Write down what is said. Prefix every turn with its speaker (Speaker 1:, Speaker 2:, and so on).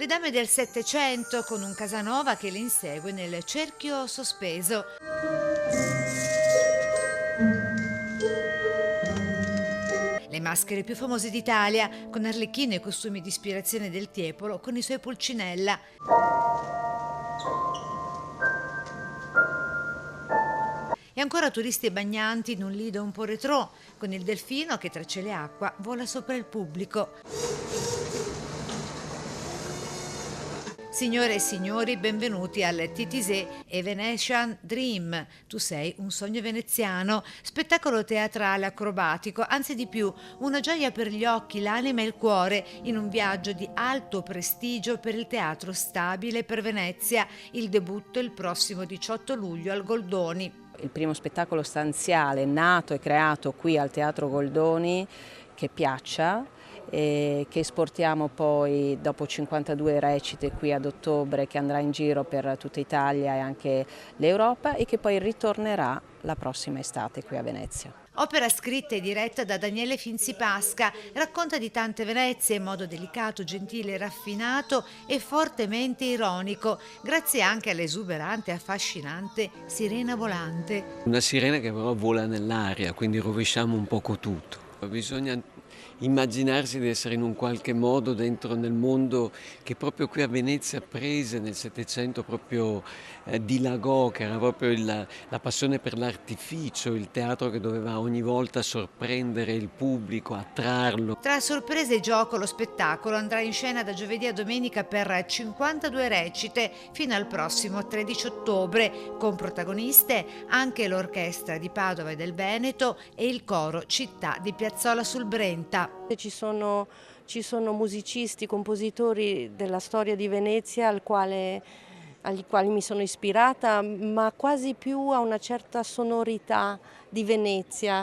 Speaker 1: Le dame del Settecento con un Casanova che le insegue nel cerchio sospeso. Le maschere più famose d'Italia, con Arlecchino e costumi di ispirazione del Tiepolo con i suoi Pulcinella. E ancora turisti e bagnanti in un lido un po' retrò, con il delfino che tra cielo e acqua vola sopra il pubblico. Signore e signori, benvenuti al Titisee e Venetian Dream. Tu sei un sogno veneziano, spettacolo teatrale acrobatico, anzi di più, una gioia per gli occhi, l'anima e il cuore, in un viaggio di alto prestigio per il teatro stabile per Venezia. Il debutto il prossimo 18 luglio al Goldoni.
Speaker 2: Il primo spettacolo stanziale nato e creato qui al Teatro Goldoni che piaccia, e che esportiamo poi dopo 52 recite qui ad ottobre, che andrà in giro per tutta Italia e anche l'Europa, e che poi ritornerà la prossima estate qui a Venezia.
Speaker 1: Opera scritta e diretta da Daniele Finzi-Pasca, racconta di tante Venezie in modo delicato, gentile, raffinato e fortemente ironico, grazie anche all'esuberante e affascinante Sirena Volante.
Speaker 3: Una sirena che però vola nell'aria, quindi rovesciamo un poco tutto. Bisogna immaginarsi di essere in un qualche modo dentro nel mondo che proprio qui a Venezia prese nel Settecento, proprio dilagò, che era proprio la passione per l'artificio, il teatro che doveva ogni volta sorprendere il pubblico, attrarlo.
Speaker 1: Tra sorprese e gioco lo spettacolo andrà in scena da giovedì a domenica per 52 recite fino al prossimo 13 ottobre, con protagoniste anche l'orchestra di Padova e del Veneto e il coro Città di Piazzola sul Brenta.
Speaker 4: Ci sono musicisti, compositori della storia di Venezia agli quali mi sono ispirata, ma quasi più a una certa sonorità di Venezia.